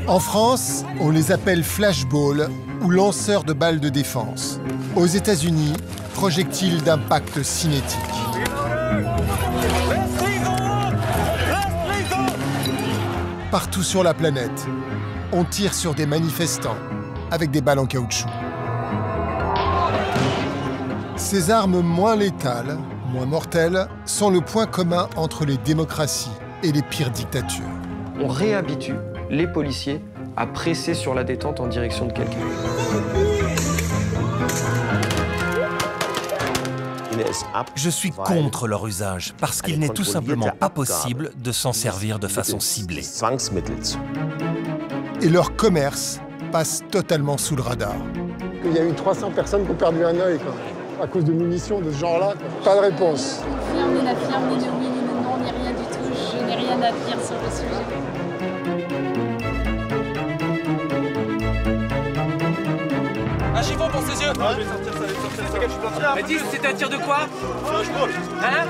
En France, on les appelle flashballs ou lanceurs de balles de défense. Aux États-Unis, projectiles d'impact cinétique. Partout sur la planète, on tire sur des manifestants avec des balles en caoutchouc. Ces armes moins létales, moins mortelles, sont le point commun entre les démocraties et les pires dictatures. On réhabitue les policiers à presser sur la détente en direction de quelqu'un. Je suis contre leur usage parce qu'il n'est tout simplement pas possible de s'en servir de façon ciblée. Et leur commerce passe totalement sous le radar. Il y a eu 300 personnes qui ont perdu un œil, quoi, à cause de munitions de ce genre-là. Pas de réponse. Ni la firme, ni le oui, ni le non, ni rien du tout. Je n'ai rien à dire sur le sujet. Un chiffon pour ses yeux. Ah, je vais sortir ça, je vais sortir ça. Je peux sortir. Mais dis, c'est un tir de quoi? Hein?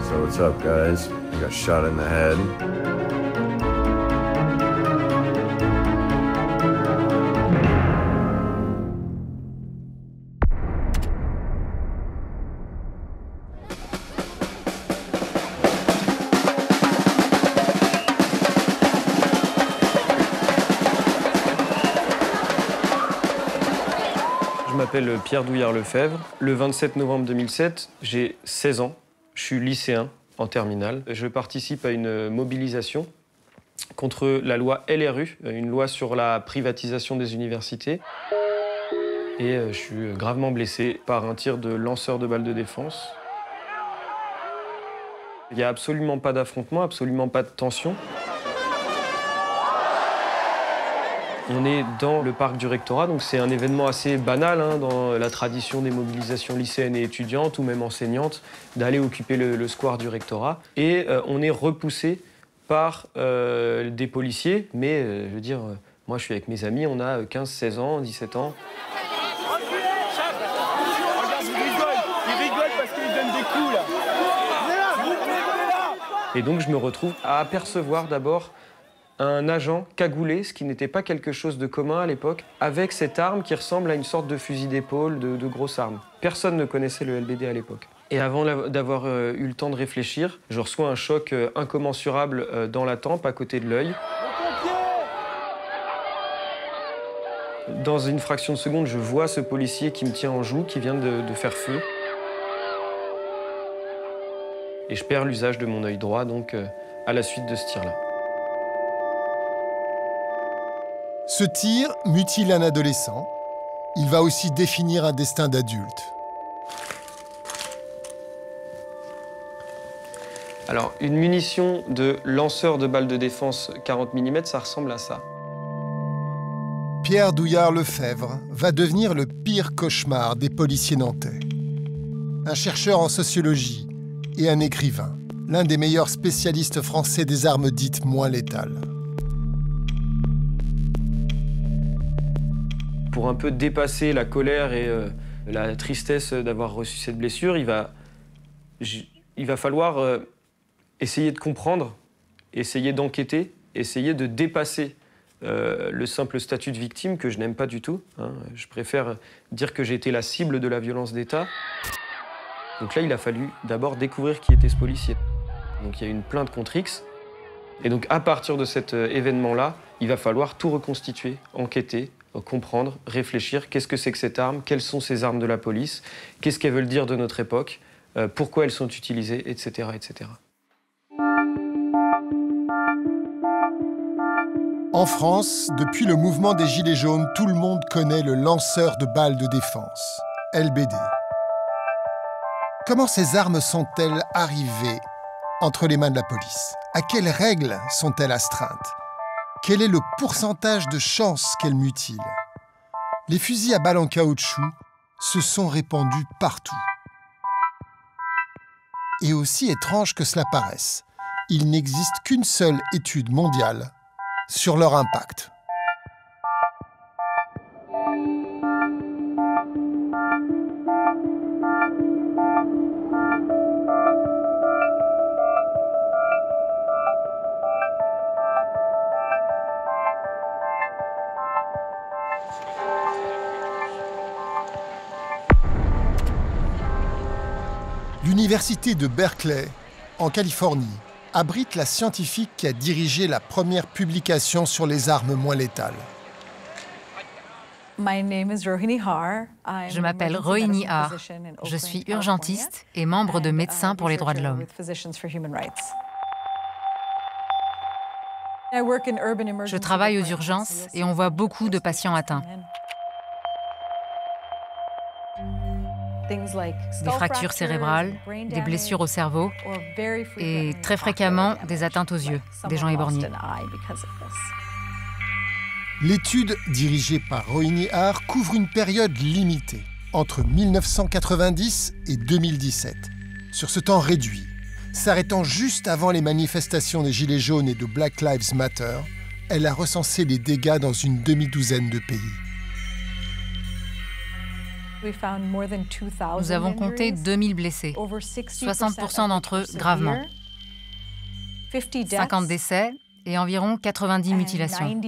So what's up, guys? You got shot in the head. Je m'appelle Pierre Douillard-Lefebvre. Le 27 novembre 2007, j'ai 16 ans. Je suis lycéen en terminale. Je participe à une mobilisation contre la loi LRU, une loi sur la privatisation des universités. Et je suis gravement blessé par un tir de lanceur de balles de défense. Il n'y a absolument pas d'affrontement, absolument pas de tension. On est dans le parc du rectorat, donc c'est un événement assez banal dans la tradition des mobilisations lycéennes et étudiantes ou même enseignantes, d'aller occuper le square du rectorat. Et on est repoussé par des policiers, mais je veux dire, moi je suis avec mes amis, on a 15, 16 ans, 17 ans. Ils rigolent parce qu'ils donnent des coups, là. Et donc je me retrouve à apercevoir d'abord un agent cagoulé, ce qui n'était pas quelque chose de commun à l'époque, avec cette arme qui ressemble à une sorte de fusil d'épaule, de grosse arme. Personne ne connaissait le LBD à l'époque. Et avant d'avoir eu le temps de réfléchir, je reçois un choc incommensurable dans la tempe, à côté de l'œil. Dans une fraction de seconde, je vois ce policier qui me tient en joue, qui vient de faire feu. Et je perds l'usage de mon œil droit, donc à la suite de ce tir-là. Ce tir mutile un adolescent. Il va aussi définir un destin d'adulte. Alors, une munition de lanceur de balles de défense 40 mm, ça ressemble à ça. Pierre Douillard-Lefebvre va devenir le pire cauchemar des policiers nantais. Un chercheur en sociologie et un écrivain, l'un des meilleurs spécialistes français des armes dites moins létales. Pour un peu dépasser la colère et la tristesse d'avoir reçu cette blessure, il va falloir essayer de comprendre, essayer d'enquêter, essayer de dépasser le simple statut de victime que je n'aime pas du tout. Je préfère dire que j'ai été la cible de la violence d'État. Donc là, il a fallu d'abord découvrir qui était ce policier. Donc il y a eu une plainte contre X. Et donc à partir de cet événement-là, il va falloir tout reconstituer, enquêter, comprendre, réfléchir. Qu'est-ce que c'est que cette arme? Quelles sont ces armes de la police? Qu'est-ce qu'elles veulent dire de notre époque? Pourquoi elles sont utilisées, etc., etc. En France, depuis le mouvement des Gilets jaunes, tout le monde connaît le lanceur de balles de défense, LBD. Comment ces armes sont-elles arrivées entre les mains de la police? À quelles règles sont-elles astreintes? Quel est le pourcentage de chances qu'elles mutilent? Les fusils à balles en caoutchouc se sont répandus partout. Et aussi étrange que cela paraisse, il n'existe qu'une seule étude mondiale sur leur impact. L'université de Berkeley, en Californie, abrite la scientifique qui a dirigé la première publication sur les armes moins létales. Je m'appelle Rohini Har. Je suis urgentiste et membre de Médecins pour les droits de l'homme. Je travaille aux urgences et on voit beaucoup de patients atteints. Des fractures cérébrales, des blessures au cerveau et très fréquemment des atteintes aux yeux, des gens éborgnés. L'étude dirigée par Rohini Har couvre une période limitée, entre 1990 et 2017. Sur ce temps réduit, s'arrêtant juste avant les manifestations des Gilets jaunes et de Black Lives Matter, elle a recensé les dégâts dans une demi-douzaine de pays. Nous avons compté 2000 blessés, 60% d'entre eux gravement, 50 décès et environ 90 mutilations.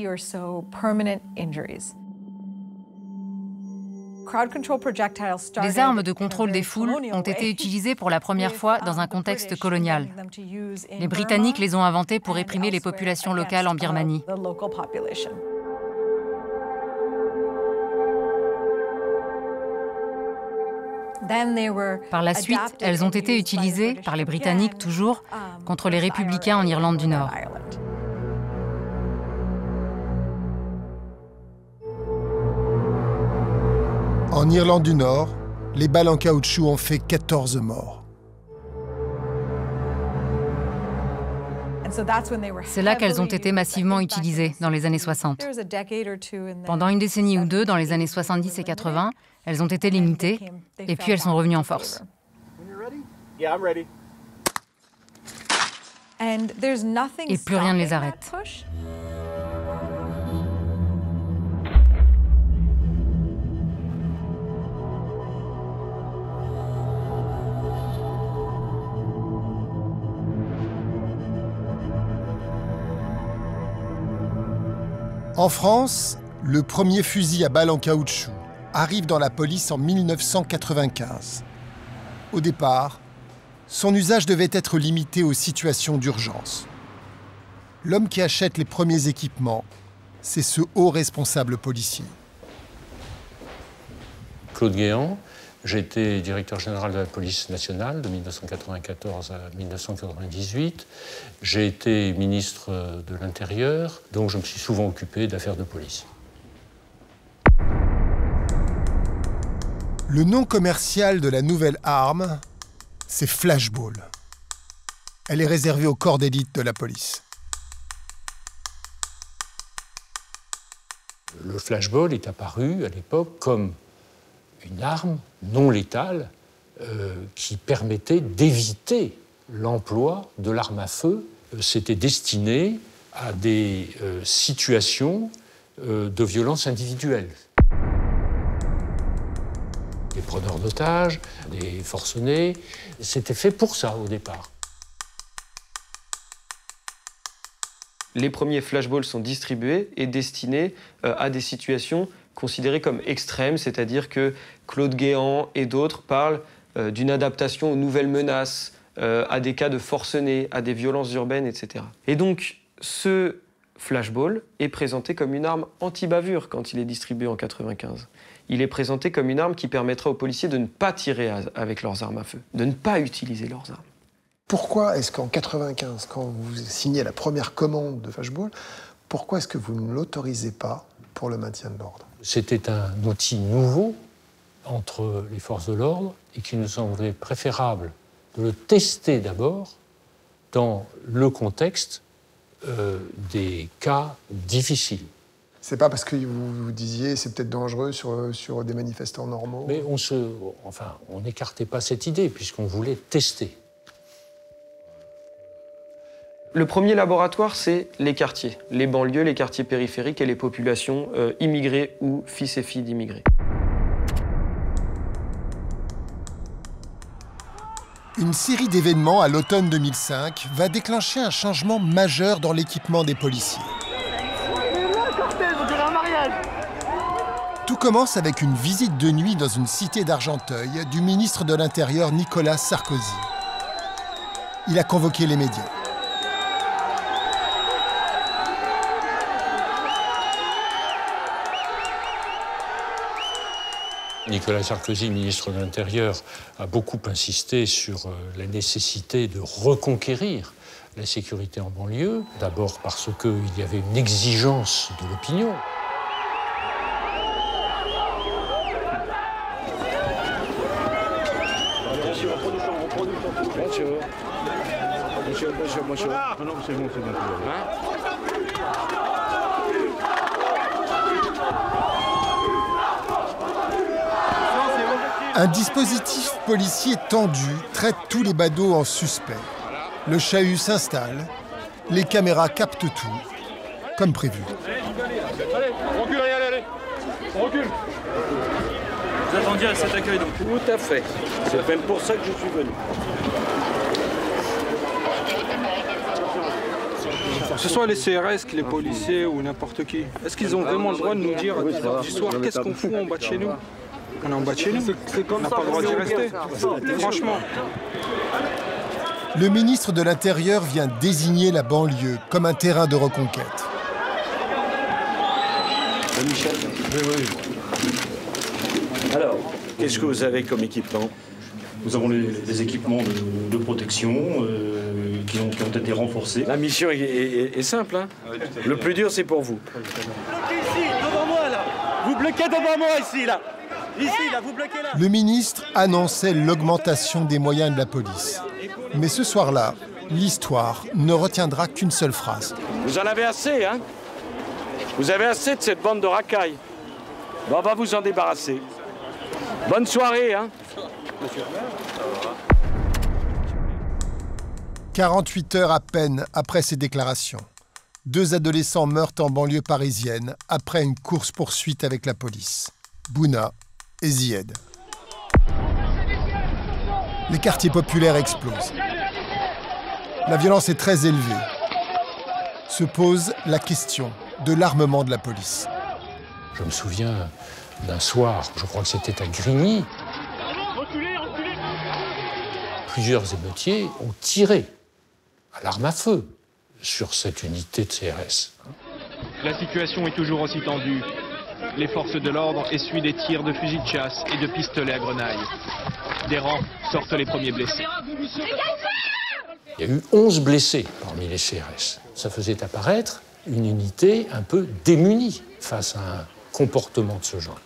Les armes de contrôle des foules ont été utilisées pour la première fois dans un contexte colonial. Les Britanniques les ont inventées pour réprimer les populations locales en Birmanie. Par la suite, elles ont été utilisées, par les Britanniques toujours, contre les républicains en Irlande du Nord. En Irlande du Nord, les balles en caoutchouc ont fait 14 morts. C'est là qu'elles ont été massivement utilisées, dans les années 60. Pendant une décennie ou deux, dans les années 70 et 80, elles ont été limitées, et puis elles sont revenues en force. Et plus rien ne les arrête. En France, le premier fusil à balles en caoutchouc arrive dans la police en 1995. Au départ, son usage devait être limité aux situations d'urgence. L'homme qui achète les premiers équipements, c'est ce haut responsable policier. Claude Guéant, j'ai été directeur général de la police nationale de 1994 à 1998. J'ai été ministre de l'Intérieur, donc je me suis souvent occupé d'affaires de police. Le nom commercial de la nouvelle arme, c'est Flashball. Elle est réservée au corps d'élite de la police. Le flashball est apparu à l'époque comme une arme non létale qui permettait d'éviter l'emploi de l'arme à feu. C'était destiné à des situations de violence individuelle. Des preneurs d'otages, des forcenés, c'était fait pour ça au départ. Les premiers flashballs sont distribués et destinés à des situations considérées comme extrêmes, c'est-à-dire que Claude Guéant et d'autres parlent d'une adaptation aux nouvelles menaces, à des cas de forcenés, à des violences urbaines, etc. Et donc, ce flashball est présenté comme une arme anti-bavure quand il est distribué en 1995. Il est présenté comme une arme qui permettra aux policiers de ne pas tirer avec leurs armes à feu, de ne pas utiliser leurs armes. Pourquoi est-ce qu'en 1995, quand vous signez la première commande de flashball, pourquoi est-ce que vous ne l'autorisez pas pour le maintien de l'ordre? C'était un outil nouveau entre les forces de l'ordre et qu'il nous semblait préférable de le tester d'abord dans le contexte des cas difficiles. C'est pas parce que vous vous disiez c'est peut-être dangereux sur des manifestants normaux? Mais on n'écartait pas cette idée puisqu'on voulait tester. Le premier laboratoire, c'est les quartiers, les banlieues, les quartiers périphériques et les populations immigrées ou fils et filles d'immigrés. Une série d'événements à l'automne 2005 va déclencher un changement majeur dans l'équipement des policiers. Tout commence avec une visite de nuit dans une cité d'Argenteuil du ministre de l'Intérieur Nicolas Sarkozy. Il a convoqué les médias. Nicolas Sarkozy, ministre de l'Intérieur, a beaucoup insisté sur la nécessité de reconquérir la sécurité en banlieue. D'abord parce qu'il y avait une exigence de l'opinion. Un dispositif policier tendu traite tous les badauds en suspects. Le chahut s'installe, les caméras captent tout, comme prévu. Allez, on recule, allez, on recule. Vous attendiez à cet accueil donc? Tout à fait. C'est même pour ça que je suis venu. Que ce soit les CRS, les policiers ou n'importe qui, est-ce qu'ils ont vraiment le droit de nous dire à 10h du soir qu'est-ce qu'on fout en bas de chez nous? On est en bas de chez nous, on n'a pas le droit d'y rester, franchement. Le ministre de l'Intérieur vient désigner la banlieue comme un terrain de reconquête. Michel. Oui. Alors, qu'est-ce que vous avez comme équipement? Nous avons des équipements de protection qui ont été renforcés. La mission est simple, hein. Le plus dur, c'est pour vous. Bloquez ici, devant moi là. Vous bloquez devant moi ici là. Ici là, vous bloquez là. Le ministre annonçait l'augmentation des moyens de la police. Mais ce soir-là, l'histoire ne retiendra qu'une seule phrase. Vous en avez assez, hein? Vous avez assez de cette bande de racailles. Ben, on va vous en débarrasser. Bonne soirée, hein? 48 heures à peine après ces déclarations, 2 adolescents meurent en banlieue parisienne après une course-poursuite avec la police. Bouna et Zied. Les quartiers populaires explosent. La violence est très élevée. Se pose la question de l'armement de la police. Je me souviens d'un soir, je crois que c'était à Grigny. Plusieurs émeutiers ont tiré à l'arme à feu sur cette unité de CRS. La situation est toujours aussi tendue. Les forces de l'ordre essuient des tirs de fusils de chasse et de pistolets à grenaille. Des rangs sortent les premiers blessés. Il y a eu 11 blessés parmi les CRS. Ça faisait apparaître une unité un peu démunie face à un comportement de ce genre.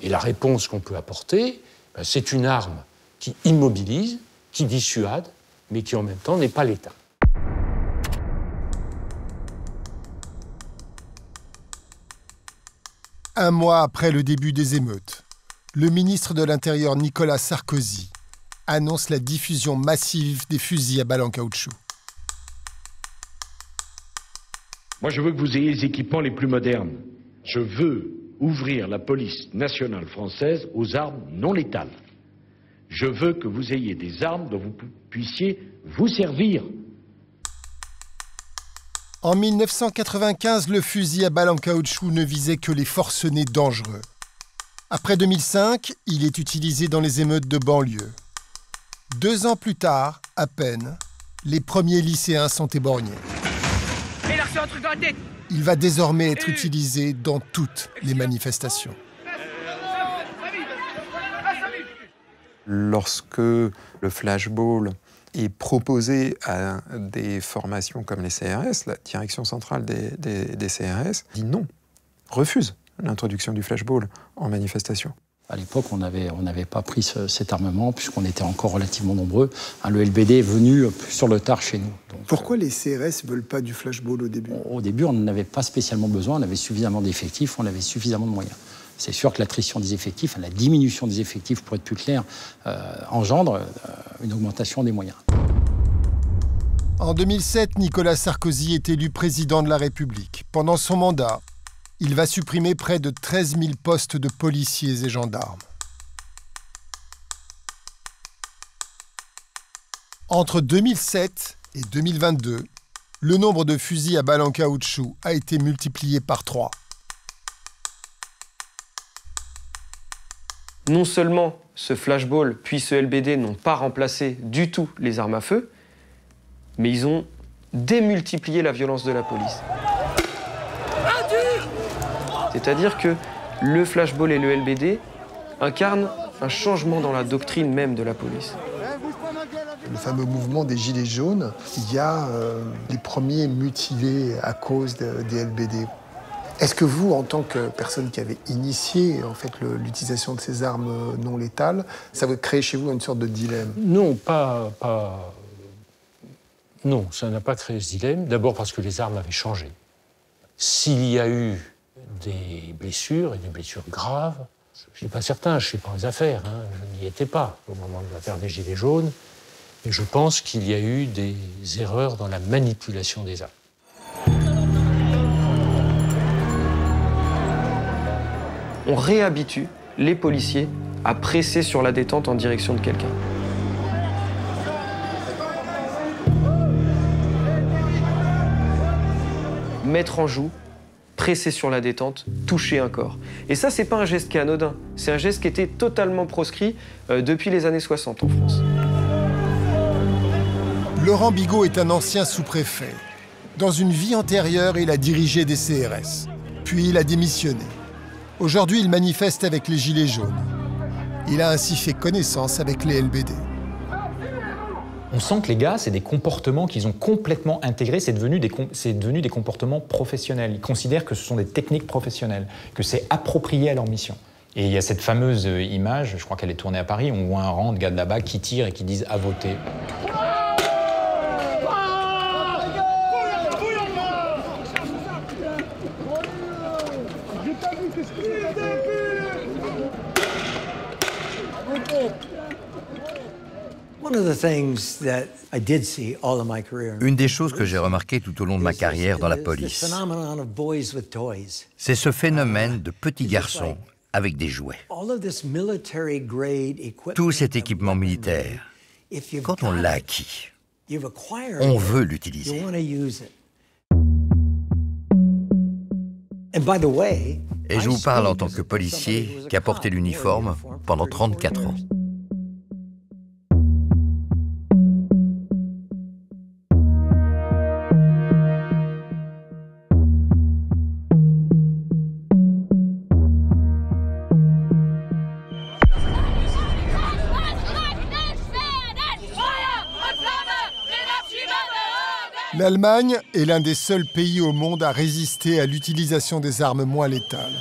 Et la réponse qu'on peut apporter, c'est une arme qui immobilise, qui dissuade, mais qui en même temps n'est pas létale. Un mois après le début des émeutes, le ministre de l'Intérieur Nicolas Sarkozy annonce la diffusion massive des fusils à balles en caoutchouc. Moi, je veux que vous ayez les équipements les plus modernes. Je veux ouvrir la police nationale française aux armes non létales. Je veux que vous ayez des armes dont vous puissiez vous servir. En 1995, le fusil à balles en caoutchouc ne visait que les forcenés dangereux. Après 2005, il est utilisé dans les émeutes de banlieue. 2 ans plus tard, à peine, les premiers lycéens sont éborgnés. Il a reçu un truc dans la tête. Il va désormais être utilisé dans toutes les manifestations. Lorsque le flashball est proposé à des formations comme les CRS, la direction centrale des CRS dit non, refuse l'introduction du flashball en manifestation. À l'époque, on n'avait pas pris cet armement puisqu'on était encore relativement nombreux. Le LBD est venu sur le tard chez nous. Donc, pourquoi les CRS ne veulent pas du flashball au début? Au début, on n'en avait pas spécialement besoin. On avait suffisamment d'effectifs, on avait suffisamment de moyens. C'est sûr que l'attrition des effectifs, la diminution des effectifs, pour être plus clair, engendre une augmentation des moyens. En 2007, Nicolas Sarkozy est élu président de la République. Pendant son mandat, il va supprimer près de 13 000 postes de policiers et gendarmes. Entre 2007 et 2022, le nombre de fusils à balles en caoutchouc a été multiplié par 3. Non seulement ce flashball puis ce LBD n'ont pas remplacé du tout les armes à feu, mais ils ont démultiplié la violence de la police. C'est-à-dire que le flashball et le LBD incarnent un changement dans la doctrine même de la police. Le fameux mouvement des Gilets jaunes, il y a les premiers mutilés à cause des LBD. Est-ce que vous, en tant que personne qui avait initié en fait, l'utilisation de ces armes non létales, ça va créer chez vous une sorte de dilemme? Non, Non, ça n'a pas créé ce dilemme. D'abord parce que les armes avaient changé. S'il y a eu des blessures, et des blessures graves, je ne suis pas certain, je ne suis pas aux affaires, hein, je n'y étais pas au moment de l'affaire des Gilets jaunes, mais je pense qu'il y a eu des erreurs dans la manipulation des armes. On réhabitue les policiers à presser sur la détente en direction de quelqu'un. Mettre en joue, presser sur la détente, toucher un corps. Et ça, c'est pas un geste qui est anodin. C'est un geste qui était totalement proscrit depuis les années 60 en France. Laurent Bigot est un ancien sous-préfet. Dans une vie antérieure, il a dirigé des CRS. Puis il a démissionné. Aujourd'hui, il manifeste avec les Gilets jaunes. Il a ainsi fait connaissance avec les LBD. On sent que les gars, c'est des comportements qu'ils ont complètement intégrés, c'est devenu des comportements professionnels. Ils considèrent que ce sont des techniques professionnelles, que c'est approprié à leur mission. Et il y a cette fameuse image, je crois qu'elle est tournée à Paris, on voit un rang de gars de là-bas qui tirent et qui disent « à voter ». Une des choses que j'ai remarquées tout au long de ma carrière dans la police, c'est ce phénomène de petits garçons avec des jouets. Tout cet équipement militaire, quand on l'a acquis, on veut l'utiliser. Et je vous parle en tant que policier qui a porté l'uniforme pendant 34 ans. L'Allemagne est l'un des seuls pays au monde à résister à l'utilisation des armes moins létales.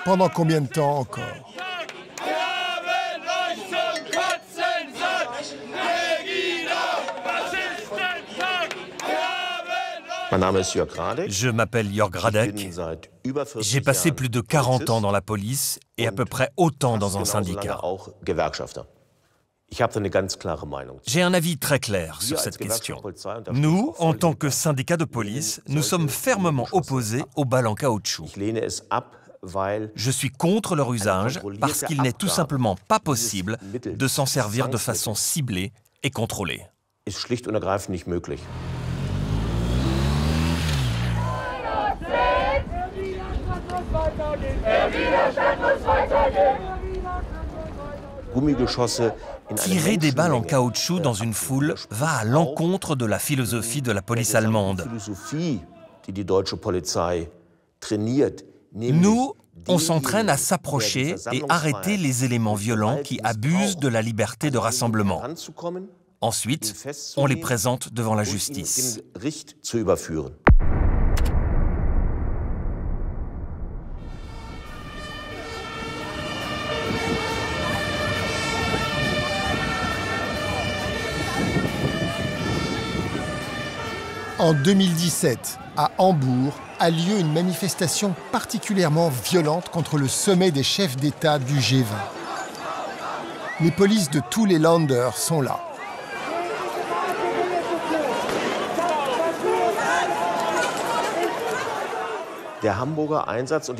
Pendant combien de temps encore? Je m'appelle Jörg Radek. J'ai passé plus de 40 ans dans la police et à peu près autant dans un syndicat. J'ai un avis très clair sur cette question. Nous, en tant que syndicat de police, nous sommes fermement opposés aux balles en caoutchouc. Je suis contre leur usage parce qu'il n'est tout simplement pas possible de s'en servir de façon ciblée et contrôlée. Tirer des balles en caoutchouc dans une foule va à l'encontre de la philosophie de la police allemande. Nous, on s'entraîne à s'approcher et arrêter les éléments violents qui abusent de la liberté de rassemblement. Ensuite, on les présente devant la justice. En 2017, à Hambourg, a lieu une manifestation particulièrement violente contre le sommet des chefs d'État du G20. Les polices de tous les Länder sont là.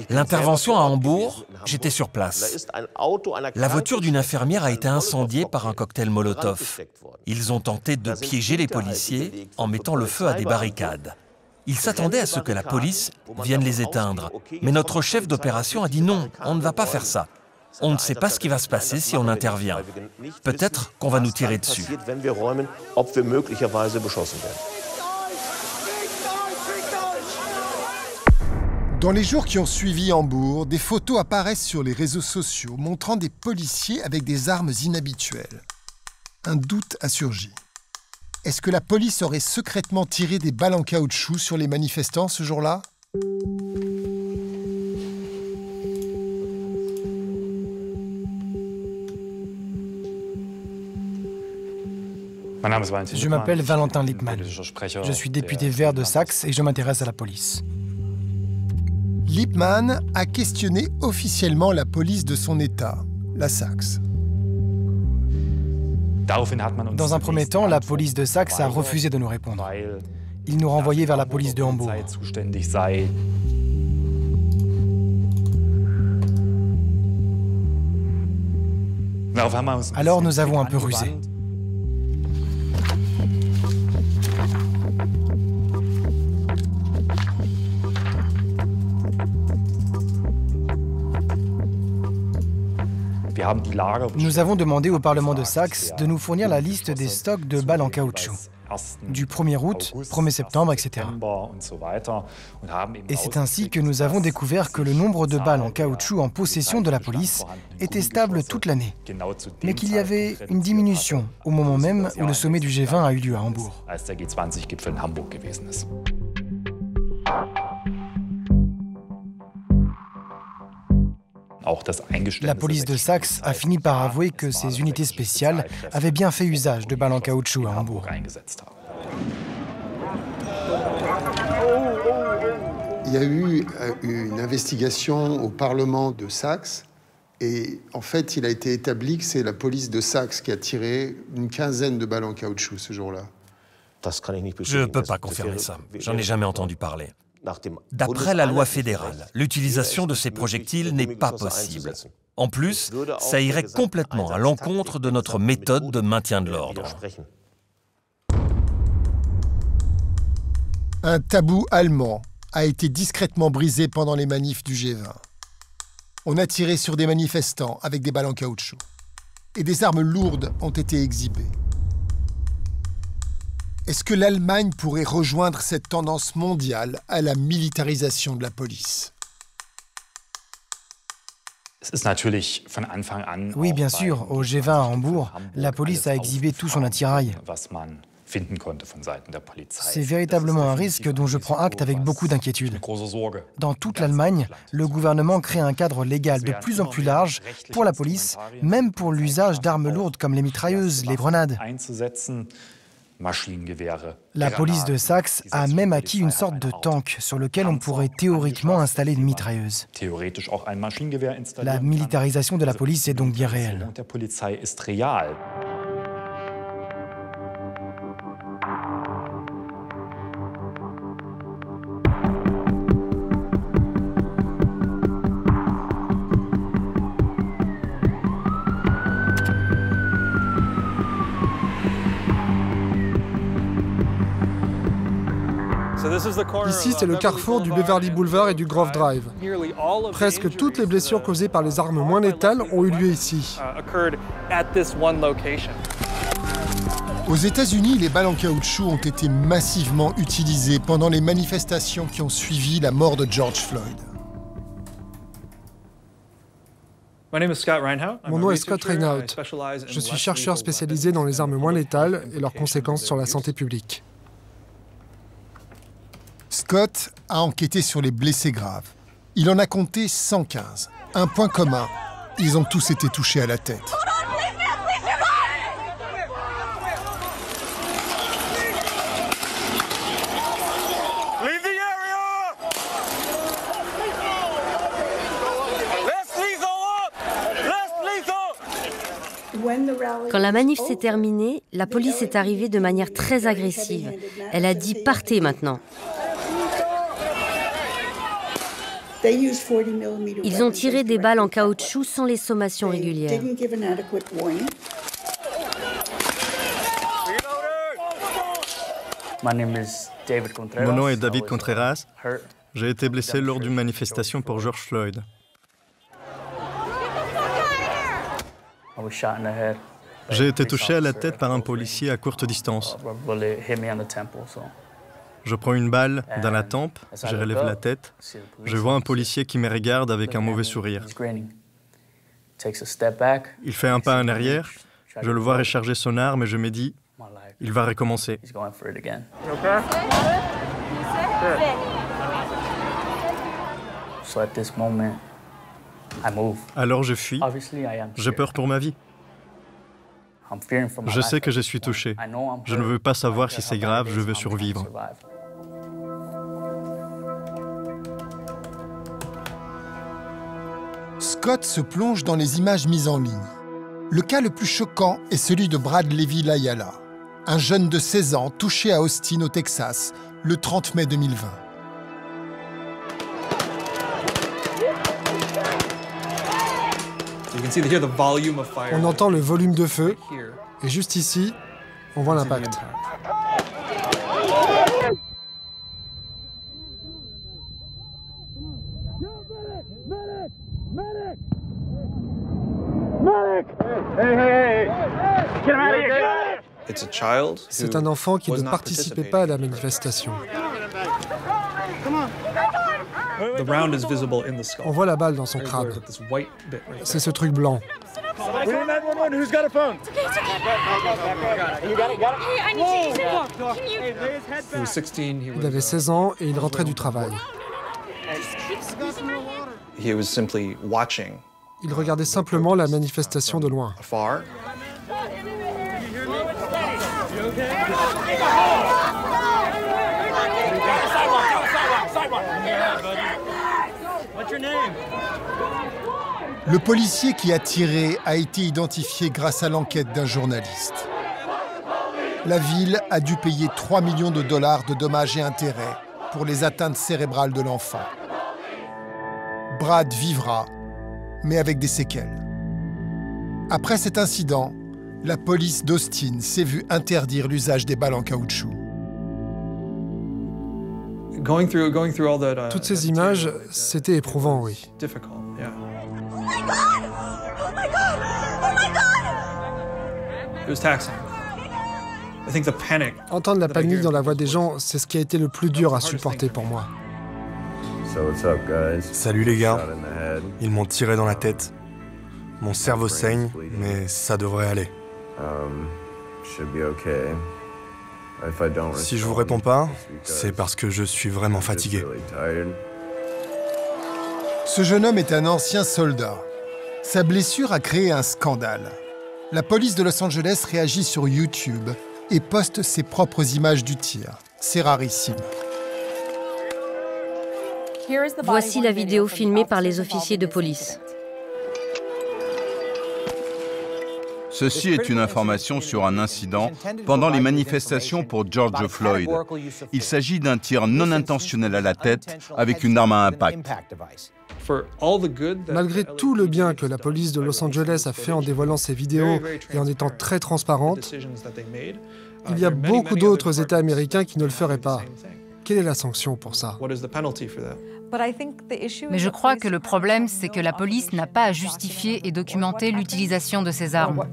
L'intervention à Hambourg, j'étais sur place. La voiture d'une infirmière a été incendiée par un cocktail Molotov. Ils ont tenté de piéger les policiers en mettant le feu à des barricades. Ils s'attendaient à ce que la police vienne les éteindre. Mais notre chef d'opération a dit non, on ne va pas faire ça. On ne sait pas ce qui va se passer si on intervient. Peut-être qu'on va nous tirer dessus. Dans les jours qui ont suivi Hambourg, des photos apparaissent sur les réseaux sociaux montrant des policiers avec des armes inhabituelles. Un doute a surgi. Est-ce que la police aurait secrètement tiré des balles en caoutchouc sur les manifestants ce jour-là ? Je m'appelle Valentin Lippmann. Je suis député vert de Saxe et je m'intéresse à la police. Lippmann a questionné officiellement la police de son État, la Saxe. Dans un premier temps, la police de Saxe a refusé de nous répondre. Ils nous renvoyaient vers la police de Hambourg. Alors nous avons un peu rusé. Nous avons demandé au Parlement de Saxe de nous fournir la liste des stocks de balles en caoutchouc, du 1er août, 1er septembre, etc. Et c'est ainsi que nous avons découvert que le nombre de balles en caoutchouc en possession de la police était stable toute l'année, mais qu'il y avait une diminution au moment même où le sommet du G20 a eu lieu à Hambourg. La police de Saxe a fini par avouer que ces unités spéciales avaient bien fait usage de balles en caoutchouc à Hambourg. Il y a eu une investigation au Parlement de Saxe et en fait, il a été établi que c'est la police de Saxe qui a tiré une quinzaine de balles en caoutchouc ce jour-là. Je ne peux pas confirmer ça. J'en ai jamais entendu parler. D'après la loi fédérale, l'utilisation de ces projectiles n'est pas possible. En plus, ça irait complètement à l'encontre de notre méthode de maintien de l'ordre. Un tabou allemand a été discrètement brisé pendant les manifs du G20. On a tiré sur des manifestants avec des balles en caoutchouc. Et des armes lourdes ont été exhibées. Est-ce que l'Allemagne pourrait rejoindre cette tendance mondiale à la militarisation de la police ? Oui, bien sûr. Au G20 à Hambourg, la police a exhibé tout son attirail. C'est véritablement un risque dont je prends acte avec beaucoup d'inquiétude. Dans toute l'Allemagne, le gouvernement crée un cadre légal de plus en plus large pour la police, même pour l'usage d'armes lourdes comme les mitrailleuses, les grenades. La police de Saxe a même acquis une sorte de tank sur lequel on pourrait théoriquement installer une mitrailleuse. La militarisation de la police est donc bien réelle. Ici, c'est le carrefour du Beverly Boulevard et du Grove Drive. Presque toutes les blessures causées par les armes moins létales ont eu lieu ici. Aux États-Unis, les balles en caoutchouc ont été massivement utilisées pendant les manifestations qui ont suivi la mort de George Floyd. Mon nom est Scott Reinhardt. Je suis chercheur spécialisé dans les armes moins létales et leurs conséquences sur la santé publique. Scott a enquêté sur les blessés graves. Il en a compté 115. Un point commun, ils ont tous été touchés à la tête. Quand la manif s'est terminée, la police est arrivée de manière très agressive. Elle a dit « Partez maintenant ». Ils ont tiré des balles en caoutchouc sans les sommations régulières. Mon nom est David Contreras. J'ai été blessé lors d'une manifestation pour George Floyd. J'ai été touché à la tête par un policier à courte distance. Je prends une balle dans la tempe, je relève la tête. Je vois un policier qui me regarde avec un mauvais sourire. Il fait un pas en arrière, je le vois recharger son arme et je me dis, il va recommencer. Alors je fuis, j'ai peur pour ma vie. Je sais que je suis touché. Je ne veux pas savoir si c'est grave, je veux survivre. Scott se plonge dans les images mises en ligne. Le cas le plus choquant est celui de Brad Levy-Layala, un jeune de 16 ans touché à Austin, au Texas, le 30 mai 2020. On entend le volume de feu, et juste ici, on voit l'impact. C'est un enfant qui ne participait pas à la manifestation. On voit la balle dans son crâne. C'est ce truc blanc. Il avait 16 ans et il rentrait du travail. Il regardait simplement la manifestation de loin. Le policier qui a tiré a été identifié grâce à l'enquête d'un journaliste. La ville a dû payer 3 millions de dollars de dommages et intérêts pour les atteintes cérébrales de l'enfant. Brad vivra, mais avec des séquelles. Après cet incident, la police d'Austin s'est vue interdire l'usage des balles en caoutchouc. Toutes ces images, c'était éprouvant, oui. Entendre la panique dans la voix des gens, c'est ce qui a été le plus dur à supporter pour moi. Salut les gars, ils m'ont tiré dans la tête. Mon cerveau saigne, mais ça devrait aller. Si je vous réponds pas, c'est parce que je suis vraiment fatigué. Ce jeune homme est un ancien soldat. Sa blessure a créé un scandale. La police de Los Angeles réagit sur YouTube et poste ses propres images du tir. C'est rarissime. Voici la vidéo filmée par les officiers de police. Ceci est une information sur un incident pendant les manifestations pour George Floyd. Il s'agit d'un tir non intentionnel à la tête avec une arme à impact. Malgré tout le bien que la police de Los Angeles a fait en dévoilant ces vidéos et en étant très transparente, il y a beaucoup d'autres États américains qui ne le feraient pas. Quelle est la sanction pour ça? Mais je crois que le problème, c'est que la police n'a pas à justifier et documenter l'utilisation de ces armes.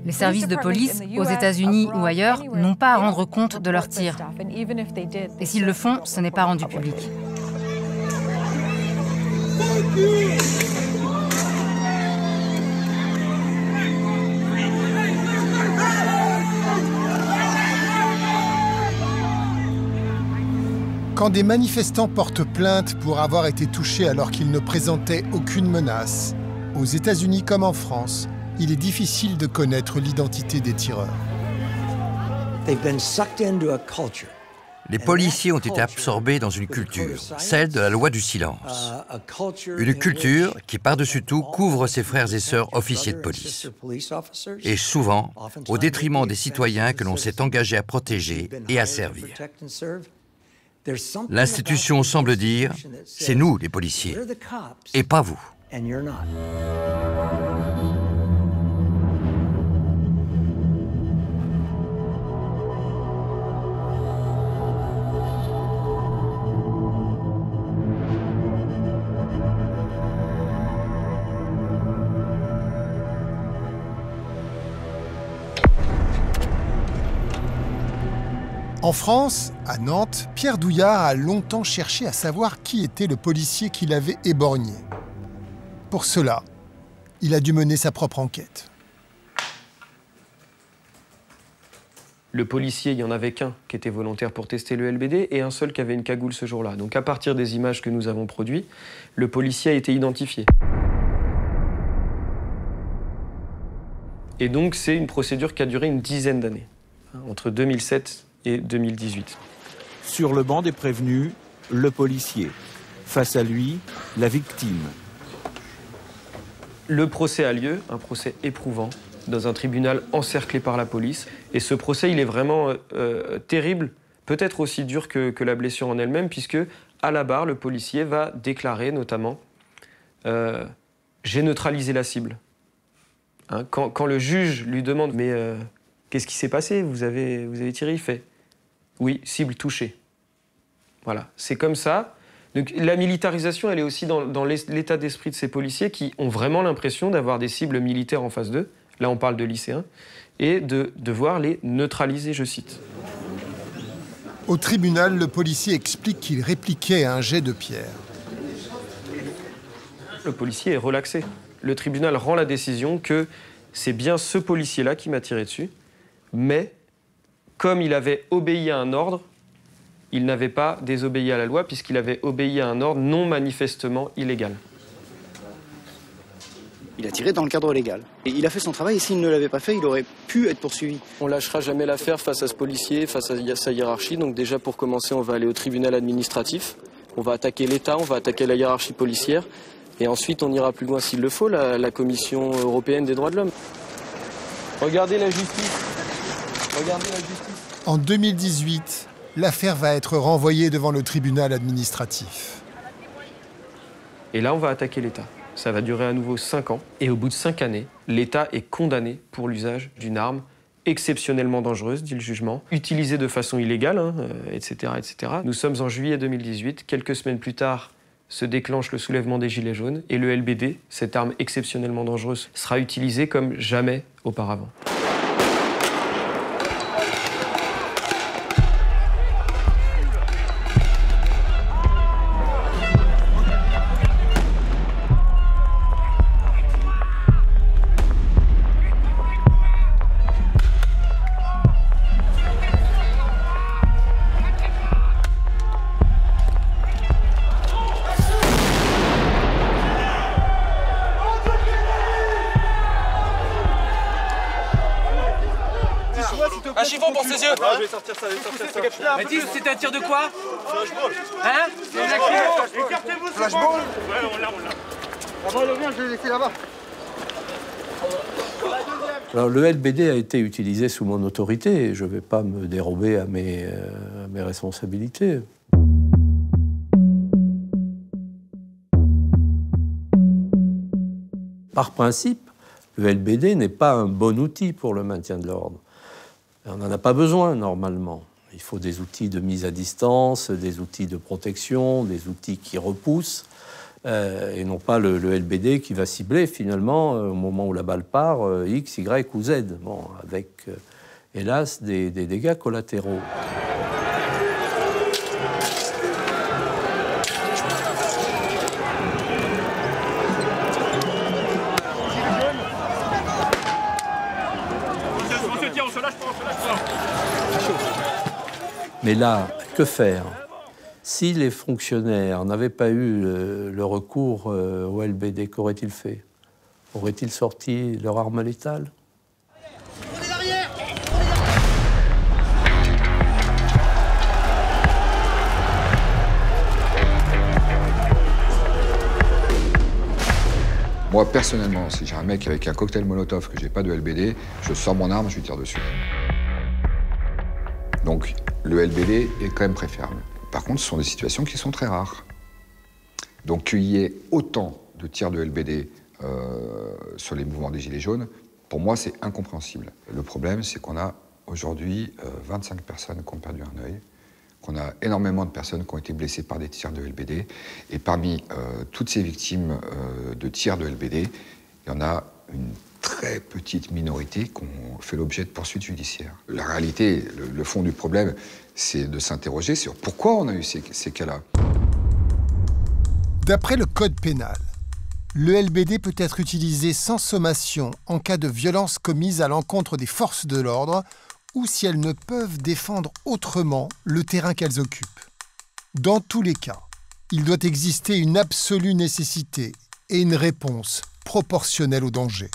Les services de police, aux États-Unis ou ailleurs, n'ont pas à rendre compte de leurs tirs. Et s'ils le font, ce n'est pas rendu public. Quand des manifestants portent plainte pour avoir été touchés alors qu'ils ne présentaient aucune menace, aux États-Unis comme en France, il est difficile de connaître l'identité des tireurs. Les policiers ont été absorbés dans une culture, celle de la loi du silence. Une culture qui, par-dessus tout, couvre ses frères et sœurs officiers de police. Et souvent, au détriment des citoyens que l'on s'est engagé à protéger et à servir. L'institution semble dire, c'est nous les policiers, et pas vous. En France, à Nantes, Pierre Douillard a longtemps cherché à savoir qui était le policier qui l'avait éborgné. Pour cela, il a dû mener sa propre enquête. Le policier, il n'y en avait qu'un qui était volontaire pour tester le LBD et un seul qui avait une cagoule ce jour-là. Donc à partir des images que nous avons produites, le policier a été identifié. Et donc c'est une procédure qui a duré une dizaine d'années, entre 2007 et 2018. Sur le banc des prévenus, le policier. Face à lui, la victime. Le procès a lieu, un procès éprouvant, dans un tribunal encerclé par la police. Et ce procès, il est vraiment terrible, peut-être aussi dur que la blessure en elle-même, puisque à la barre, le policier va déclarer notamment « j'ai neutralisé la cible ». Hein, quand le juge lui demande « mais qu'est-ce qui s'est passé, vous avez tiré ?» Il fait « oui, cible touchée ». Voilà, c'est comme ça. Donc, la militarisation, elle est aussi dans l'état d'esprit de ces policiers qui ont vraiment l'impression d'avoir des cibles militaires en face d'eux. Là, on parle de lycéens. Et de devoir les neutraliser, je cite. Au tribunal, le policier explique qu'il répliquait à un jet de pierre. Le policier est relaxé. Le tribunal rend la décision que c'est bien ce policier-là qui m'a tiré dessus, mais comme il avait obéi à un ordre, il n'avait pas désobéi à la loi puisqu'il avait obéi à un ordre non manifestement illégal. Il a tiré dans le cadre légal. Et il a fait son travail et s'il ne l'avait pas fait, il aurait pu être poursuivi. On ne lâchera jamais l'affaire face à ce policier, face à sa hiérarchie. Donc déjà pour commencer, on va aller au tribunal administratif. On va attaquer l'État, on va attaquer la hiérarchie policière. Et ensuite, on ira plus loin s'il le faut, la Commission européenne des droits de l'homme. Regardez la justice. Regardez la justice. En 2018, l'affaire va être renvoyée devant le tribunal administratif. Et là, on va attaquer l'État. Ça va durer à nouveau 5 ans. Et au bout de 5 années, l'État est condamné pour l'usage d'une arme exceptionnellement dangereuse, dit le jugement, utilisée de façon illégale, etc., etc. Nous sommes en juillet 2018. Quelques semaines plus tard, se déclenche le soulèvement des Gilets jaunes et le LBD, cette arme exceptionnellement dangereuse, sera utilisée comme jamais auparavant. Un chiffon pour ses yeux. Non, je vais sortir ça, Mais dis, c'était un tir de quoi? Flashball. Hein? Écartez-vous, flashball. Ouais, on l'a. Ah bon, le mien, je l'ai laissé là-bas. Alors, le LBD a été utilisé sous mon autorité et je ne vais pas me dérober à mes responsabilités. Par principe, le LBD n'est pas un bon outil pour le maintien de l'ordre. On n'en a pas besoin, normalement. Il faut des outils de mise à distance, des outils de protection, des outils qui repoussent, et non pas le LBD qui va cibler, finalement, au moment où la balle part, X, Y ou Z. Bon, avec, hélas, des dégâts collatéraux. Mais là, que faire? Si les fonctionnaires n'avaient pas eu le recours au LBD, qu'auraient-ils fait? Auraient-ils sorti leur arme létale? Moi, personnellement, si j'ai un mec avec un cocktail Molotov que j'ai pas de LBD, je sors mon arme, je lui tire dessus. Donc, le LBD est quand même préférable. Par contre, ce sont des situations qui sont très rares. Donc, qu'il y ait autant de tirs de LBD sur les mouvements des Gilets jaunes, pour moi, c'est incompréhensible. Le problème, c'est qu'on a aujourd'hui 25 personnes qui ont perdu un œil, qu'on a énormément de personnes qui ont été blessées par des tirs de LBD. Et parmi toutes ces victimes de tirs de LBD, il y en a une très petite minorité qui ont fait l'objet de poursuites judiciaires. La réalité, le fond du problème, c'est de s'interroger sur pourquoi on a eu ces cas-là. D'après le code pénal, le LBD peut être utilisé sans sommation en cas de violence commise à l'encontre des forces de l'ordre ou si elles ne peuvent défendre autrement le terrain qu'elles occupent. Dans tous les cas, il doit exister une absolue nécessité et une réponse proportionnelle au danger.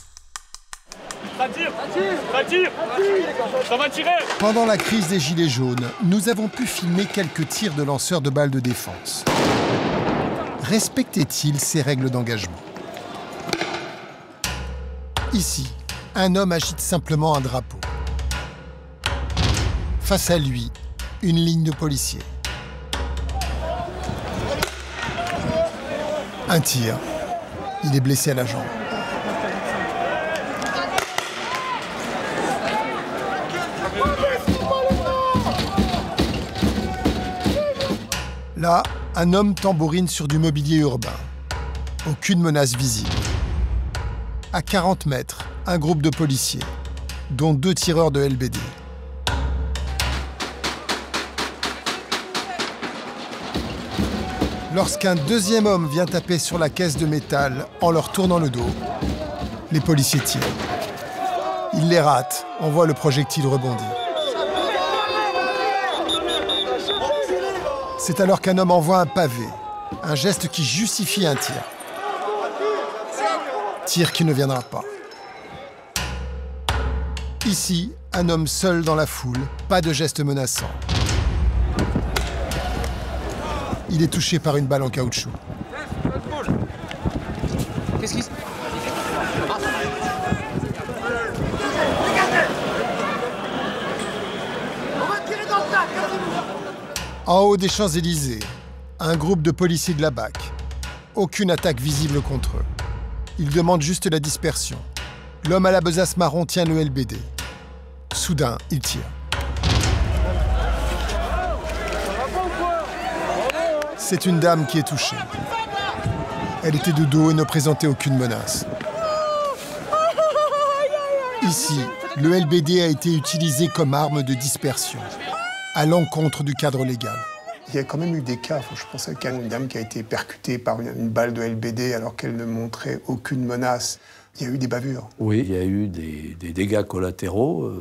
Ça tire, ça va tirer. Pendant la crise des Gilets jaunes, nous avons pu filmer quelques tirs de lanceurs de balles de défense. Respectait-il ces règles d'engagement? Ici, un homme agite simplement un drapeau. Face à lui, une ligne de policiers. Un tir. Il est blessé à la jambe. Là, un homme tambourine sur du mobilier urbain. Aucune menace visible. À 40 mètres, un groupe de policiers, dont 2 tireurs de LBD. Lorsqu'un deuxième homme vient taper sur la caisse de métal en leur tournant le dos, les policiers tirent. Ils les ratent, on voit le projectile rebondir. C'est alors qu'un homme envoie un pavé, un geste qui justifie un tir. Tir qui ne viendra pas. Ici, un homme seul dans la foule, pas de geste menaçant. Il est touché par une balle en caoutchouc. Qu'est-ce qui se... En haut des Champs-Élysées, un groupe de policiers de la BAC. Aucune attaque visible contre eux. Ils demandent juste la dispersion. L'homme à la besace marron tient le LBD. Soudain, il tire. C'est une dame qui est touchée. Elle était de dos et ne présentait aucune menace. Ici, le LBD a été utilisé comme arme de dispersion, à l'encontre du cadre légal. Il y a quand même eu des cas, je pense à une dame qui a été percutée par une balle de LBD alors qu'elle ne montrait aucune menace. Il y a eu des bavures. Oui, il y a eu des dégâts collatéraux.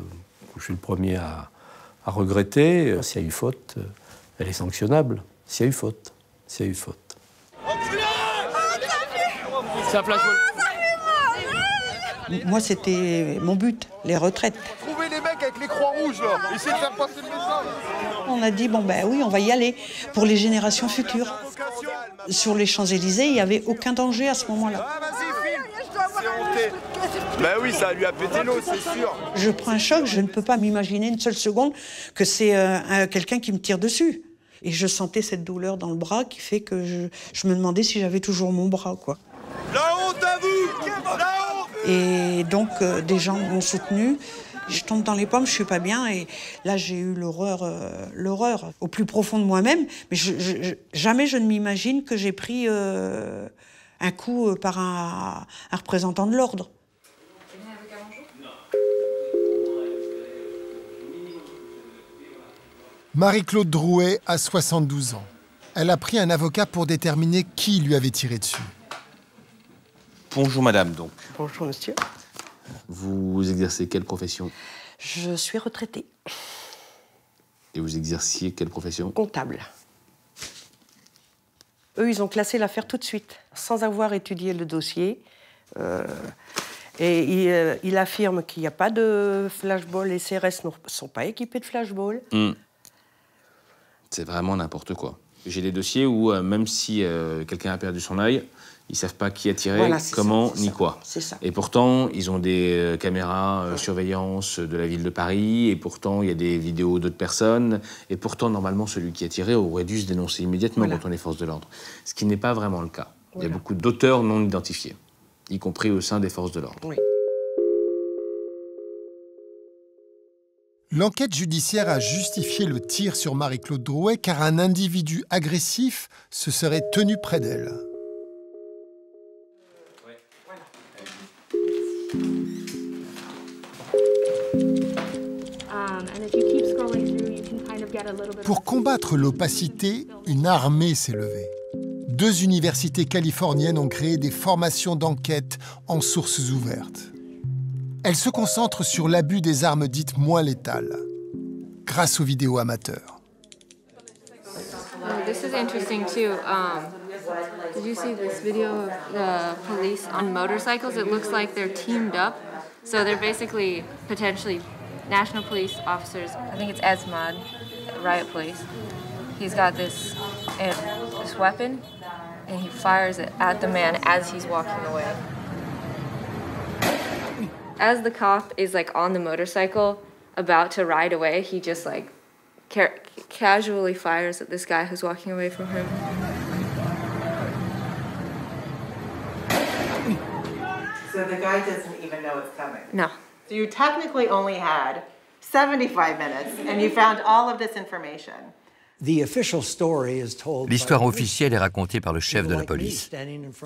Je suis le premier à regretter. S'il y a eu faute, elle est sanctionnable. S'il y a eu faute. S'il y a eu faute. C'est un flashball. Moi, c'était mon but, les retraites. Trouvez les mecs avec les croix rouges, là. Essayez de faire passer le message. On a dit, bon, ben oui, on va y aller pour les générations futures. Sur les Champs-Élysées, il n'y avait aucun danger à ce moment-là. Ben oui, ça lui a pété l'eau, c'est sûr. Je prends un choc, je ne peux pas m'imaginer une seule seconde que c'est quelqu'un qui me tire dessus. Et je sentais cette douleur dans le bras qui fait que je me demandais si j'avais toujours mon bras, quoi. La honte à vous! La honte! Et donc, des gens m'ont soutenu. Je tombe dans les pommes, je suis pas bien. Et là, j'ai eu l'horreur au plus profond de moi-même. Mais jamais je ne m'imagine que j'ai pris un coup par un représentant de l'ordre. Marie-Claude Drouet a 72 ans. Elle a pris un avocat pour déterminer qui lui avait tiré dessus. Bonjour madame, donc. Bonjour monsieur. Vous exercez quelle profession? Je suis retraitée. Et vous exerciez quelle profession? Comptable. Eux, ils ont classé l'affaire tout de suite, sans avoir étudié le dossier. Et il affirme qu'il n'y a pas de flashball. Les CRS ne sont pas équipés de flashball. C'est vraiment n'importe quoi. J'ai des dossiers où, même si quelqu'un a perdu son œil, ils ne savent pas qui a tiré, voilà, comment, ça, ni quoi. Ça. Et pourtant, ils ont des caméras surveillance de la ville de Paris, et pourtant, il y a des vidéos d'autres personnes, et pourtant, normalement, celui qui a tiré aurait dû se dénoncer immédiatement contre les forces de l'ordre. Ce qui n'est pas vraiment le cas. Il y a beaucoup d'auteurs non identifiés, y compris au sein des forces de l'ordre. Oui. L'enquête judiciaire a justifié le tir sur Marie-Claude Drouet car un individu agressif se serait tenu près d'elle. Pour combattre l'opacité, une armée s'est levée. 2 universités californiennes ont créé des formations d'enquête en sources ouvertes. Elles se concentrent sur l'abus des armes dites moins létales, grâce aux vidéos amateurs. This is interesting too. Did you see this video of the police on motorcycles? It looks like they're teamed up. So they're basically potentially national police officers. I think it's Esmod, riot police. He's got this weapon, and he fires it at the man as he's walking away. As the cop is like on the motorcycle, about to ride away, he just like casually fires at this guy who's walking away from him. So the guy doesn't even know it's coming? No. So you technically only had 75 minutes and you found all of this information. L'histoire officielle est racontée par le chef de la police,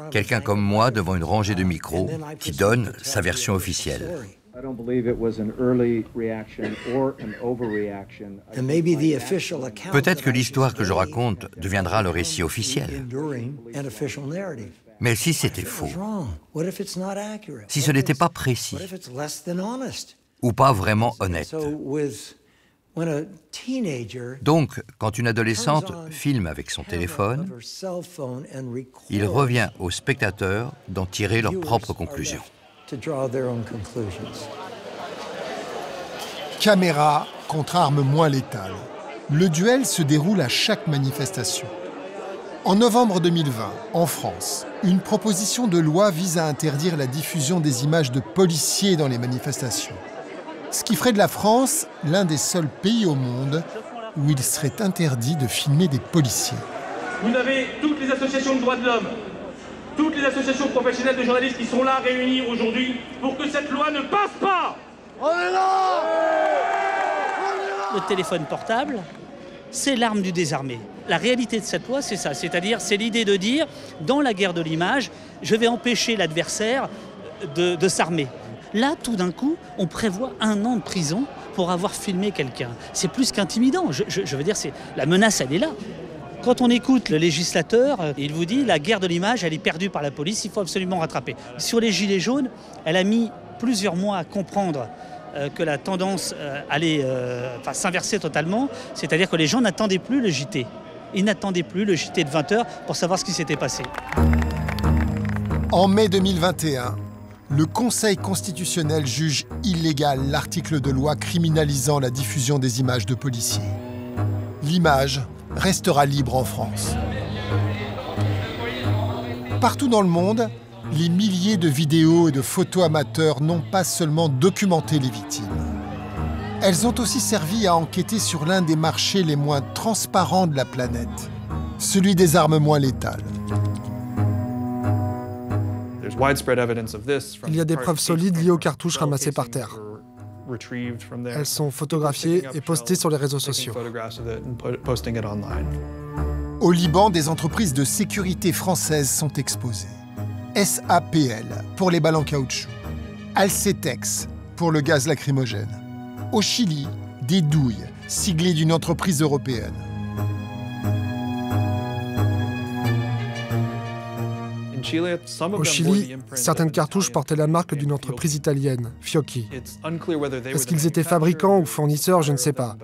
quelqu'un comme moi devant une rangée de micros qui donne sa version officielle. Peut-être que l'histoire que je raconte deviendra le récit officiel. Mais si c'était faux, si ce n'était pas précis, ou pas vraiment honnête. Donc, quand une adolescente filme avec son téléphone, il revient aux spectateurs d'en tirer leurs propres conclusions. Caméra contre armes moins létales. Le duel se déroule à chaque manifestation. En novembre 2020, en France, une proposition de loi vise à interdire la diffusion des images de policiers dans les manifestations. Ce qui ferait de la France l'un des seuls pays au monde où il serait interdit de filmer des policiers. Vous avez toutes les associations de droits de l'homme, toutes les associations professionnelles de journalistes qui sont là réunies aujourd'hui pour que cette loi ne passe pas. On est là! Le téléphone portable, c'est l'arme du désarmé. La réalité de cette loi, c'est ça. C'est-à-dire, c'est l'idée de dire, dans la guerre de l'image, je vais empêcher l'adversaire de s'armer. Là, tout d'un coup, on prévoit 1 an de prison pour avoir filmé quelqu'un. C'est plus qu'intimidant. Je veux dire, la menace, elle est là. Quand on écoute le législateur, il vous dit la guerre de l'image, elle est perdue par la police, il faut absolument rattraper. Sur les gilets jaunes, elle a mis plusieurs mois à comprendre que la tendance allait s'inverser totalement. C'est-à-dire que les gens n'attendaient plus le JT. Ils n'attendaient plus le JT de 20h pour savoir ce qui s'était passé. En mai 2021, le Conseil constitutionnel juge illégal l'article de loi criminalisant la diffusion des images de policiers. L'image restera libre en France. Partout dans le monde, les milliers de vidéos et de photos amateurs n'ont pas seulement documenté les victimes. Elles ont aussi servi à enquêter sur l'un des marchés les moins transparents de la planète, celui des armes moins létales. Il y a des preuves solides liées aux cartouches ramassées par terre. Elles sont photographiées et postées sur les réseaux sociaux. Au Liban, des entreprises de sécurité françaises sont exposées. SAPL pour les balles en caoutchouc, Alcetex pour le gaz lacrymogène. Au Chili, des douilles siglées d'une entreprise européenne. Au Chili, certaines cartouches portaient la marque d'une entreprise italienne, Fiocchi. Est-ce qu'ils étaient fabricants ou fournisseurs, je ne sais pas.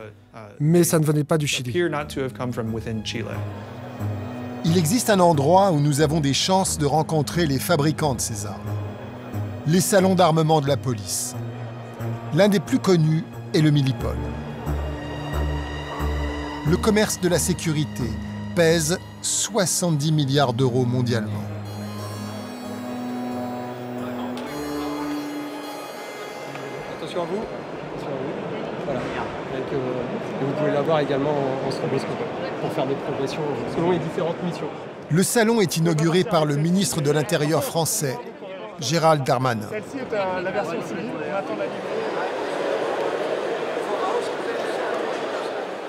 Mais ça ne venait pas du Chili. Il existe un endroit où nous avons des chances de rencontrer les fabricants de ces armes. Les salons d'armement de la police. L'un des plus connus est le Millipol. Le commerce de la sécurité pèse 70 milliards d'euros mondialement. Attention à vous. Voilà. Et vous pouvez l'avoir également en stroboscope pour faire des progressions selon les différentes missions. Le salon est inauguré par le ministre de l'Intérieur français, Gérald Darmanin. Celle-ci est la version civile, on attend la livraison.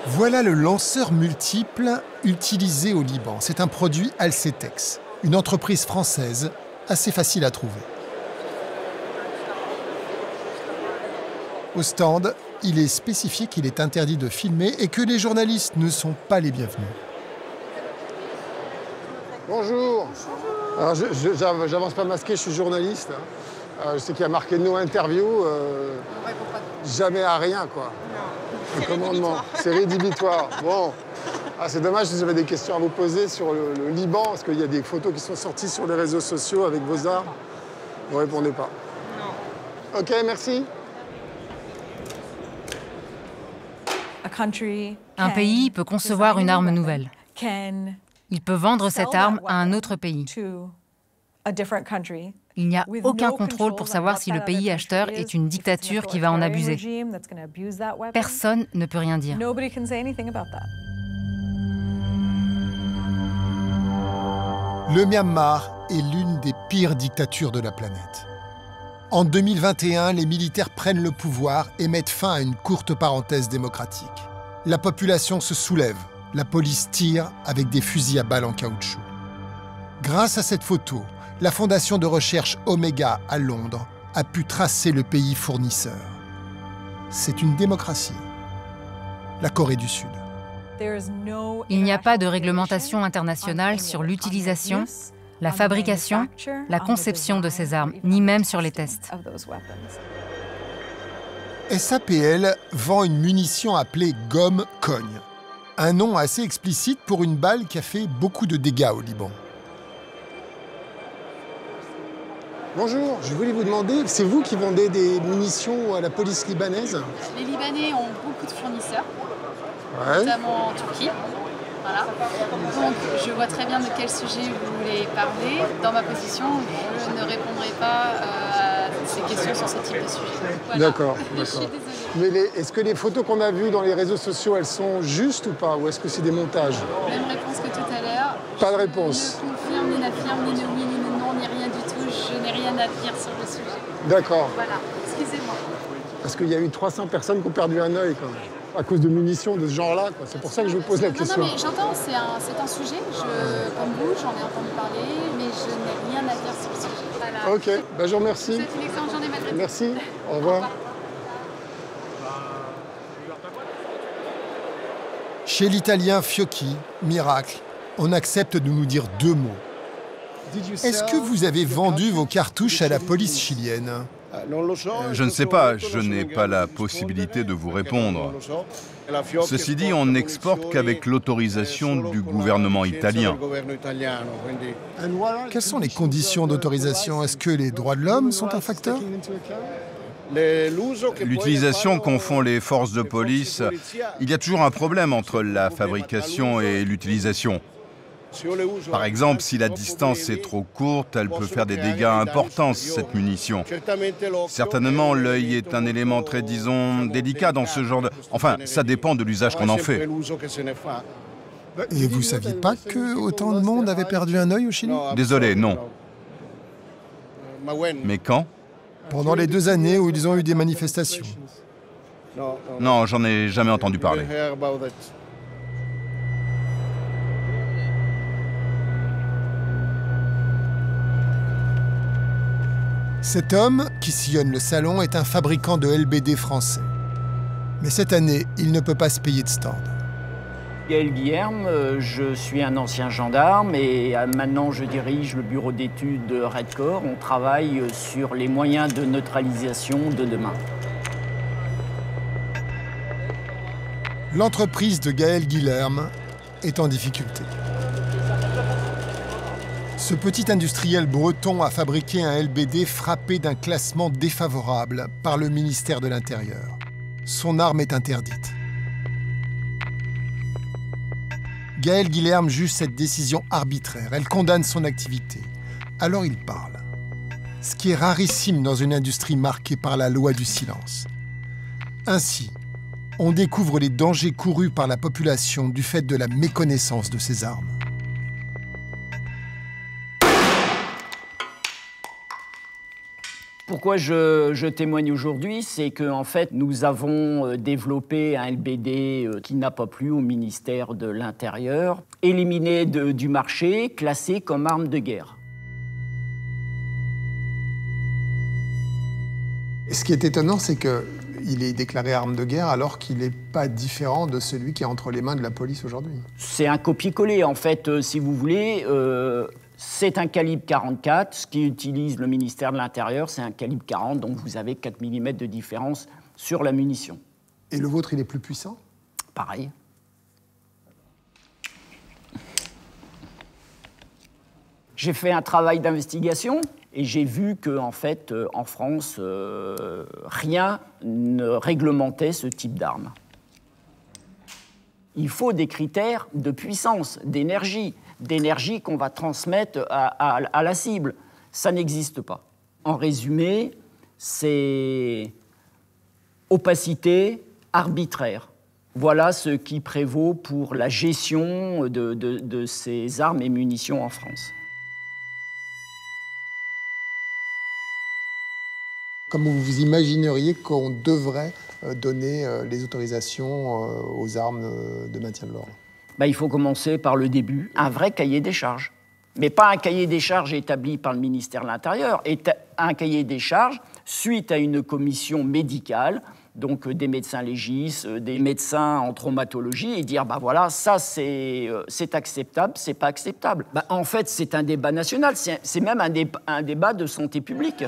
Voilà le lanceur multiple utilisé au Liban. C'est un produit Alcetex, une entreprise française assez facile à trouver. Au stand, il est spécifié qu'il est interdit de filmer et que les journalistes ne sont pas les bienvenus. Bonjour. Alors, j'avance pas masqué, je suis journaliste. Je sais qu'il y a marqué no interview. Jamais à rien, quoi. Le commandement. C'est rédhibitoire. Bon. Ah, c'est dommage si j'avais des questions à vous poser sur le Liban, parce qu'il y a des photos qui sont sorties sur les réseaux sociaux avec vos armes. Vous ne répondez pas. Non. OK, merci. Un pays peut concevoir une arme nouvelle. Il peut vendre cette arme à un autre pays. Il n'y a aucun contrôle pour savoir si le pays acheteur est une dictature qui va en abuser. Personne ne peut rien dire. Le Myanmar est l'une des pires dictatures de la planète. En 2021, les militaires prennent le pouvoir et mettent fin à une courte parenthèse démocratique. La population se soulève, la police tire avec des fusils à balles en caoutchouc. Grâce à cette photo, la fondation de recherche Omega à Londres a pu tracer le pays fournisseur. C'est une démocratie, la Corée du Sud. Il n'y a pas de réglementation internationale sur l'utilisation, la fabrication, la conception de ces armes, ni même sur les tests. SAPL vend une munition appelée gomme cogne, un nom assez explicite pour une balle qui a fait beaucoup de dégâts au Liban. Bonjour, je voulais vous demander, c'est vous qui vendez des munitions à la police libanaise? Les Libanais ont beaucoup de fournisseurs, ouais. Notamment en Turquie. Voilà. Donc je vois très bien de quel sujet vous voulez parler. Dans ma position, je ne répondrai pas à ces questions sur ce type de sujet. Voilà. D'accord. Je suis désolée. Mais est-ce que les photos qu'on a vues dans les réseaux sociaux, elles sont justes ou pas? Ou est-ce que c'est des montages? Même réponse que tout à l'heure. Pas de réponse. Je ne confirme, ni n'affirme, ni ne oui, ni non, ni rien du tout. Je n'ai rien à dire sur le sujet. D'accord. Voilà, excusez-moi. Parce qu'il y a eu 300 personnes qui ont perdu un œil quand même, à cause de munitions de ce genre-là. C'est pour ça que je vous pose la question. Non, mais j'entends, c'est un sujet. Comme vous, j'en ai entendu parler, mais je n'ai rien à dire sur le sujet. Voilà. Ok, ben, je vous remercie. Je vous souhaite une excellente journée malgré tout. Merci, au revoir. Chez l'Italien Fiocchi, miracle, on accepte de nous dire deux mots. Est-ce que vous avez vendu vos cartouches à la police chilienne? Je ne sais pas, je n'ai pas la possibilité de vous répondre. Ceci dit, on n'exporte qu'avec l'autorisation du gouvernement italien. Quelles sont les conditions d'autorisation? Est-ce que les droits de l'homme sont un facteur? L'utilisation qu'en font les forces de police, il y a toujours un problème entre la fabrication et l'utilisation. Par exemple, si la distance est trop courte, elle peut faire des dégâts importants, cette munition. Certainement, l'œil est un élément très, disons, délicat dans ce genre de... Enfin, ça dépend de l'usage qu'on en fait. Et vous saviez pas que autant de monde avait perdu un œil au Chili? Désolé, non. Mais quand? Pendant les 2 années où ils ont eu des manifestations. Non, j'en ai jamais entendu parler. Cet homme, qui sillonne le salon, est un fabricant de LBD français. Mais cette année, il ne peut pas se payer de stand. Gaël Guilherme, je suis un ancien gendarme et maintenant je dirige le bureau d'études de Redcorps. On travaille sur les moyens de neutralisation de demain. L'entreprise de Gaël Guilherme est en difficulté. Ce petit industriel breton a fabriqué un LBD frappé d'un classement défavorable par le ministère de l'Intérieur. Son arme est interdite. Gaël Guilherme juge cette décision arbitraire. Elle condamne son activité. Alors il parle. Ce qui est rarissime dans une industrie marquée par la loi du silence. Ainsi, on découvre les dangers courus par la population du fait de la méconnaissance de ces armes. Pourquoi je témoigne aujourd'hui, c'est qu'en fait, nous avons développé un LBD qui n'a pas plu au ministère de l'Intérieur, éliminé du marché, classé comme arme de guerre. Et ce qui est étonnant, c'est qu'il il est déclaré arme de guerre alors qu'il n'est pas différent de celui qui est entre les mains de la police aujourd'hui. C'est un copier-coller, en fait, si vous voulez. C'est un calibre 44. Ce qu'utilise le ministère de l'Intérieur, c'est un calibre 40, donc vous avez 4 mm de différence sur la munition. Et le vôtre, il est plus puissant? Pareil. J'ai fait un travail d'investigation et j'ai vu qu'en fait, en France, rien ne réglementait ce type d'arme. Il faut des critères de puissance, d'énergie qu'on va transmettre à la cible. Ça n'existe pas. En résumé, c'est opacité arbitraire. Voilà ce qui prévaut pour la gestion de ces armes et munitions en France. Comment vous imagineriez qu'on devrait donner les autorisations aux armes de maintien de l'ordre? Il faut commencer par le début, un vrai cahier des charges. Mais pas un cahier des charges établi par le ministère de l'Intérieur, un cahier des charges suite à une commission médicale, donc des médecins légistes, des médecins en traumatologie, et dire, voilà, ça c'est acceptable, c'est pas acceptable. En fait, c'est un débat national, c'est même un débat de santé publique.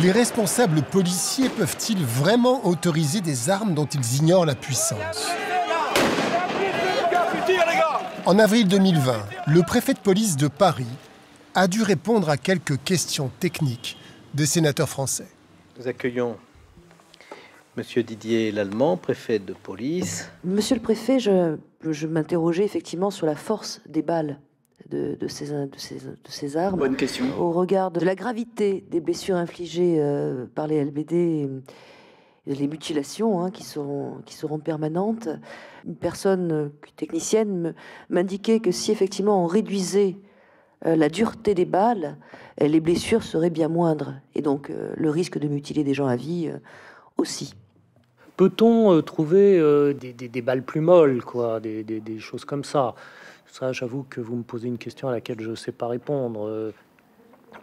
Les responsables policiers peuvent-ils vraiment autoriser des armes dont ils ignorent la puissance ? En avril 2020, le préfet de police de Paris a dû répondre à quelques questions techniques des sénateurs français. Nous accueillons Monsieur Didier Lallemand, préfet de police. Monsieur le préfet, je m'interrogeais effectivement sur la force des balles de ces armes. Bonne question. Au regard de la gravité des blessures infligées par les LBD et les mutilations qui seront permanentes, une personne technicienne m'indiquait que si effectivement on réduisait la dureté des balles, les blessures seraient bien moindres et donc le risque de mutiler des gens à vie aussi. Peut-on trouver des balles plus molles, des choses comme ça? Ça, j'avoue que vous me posez une question à laquelle je ne sais pas répondre.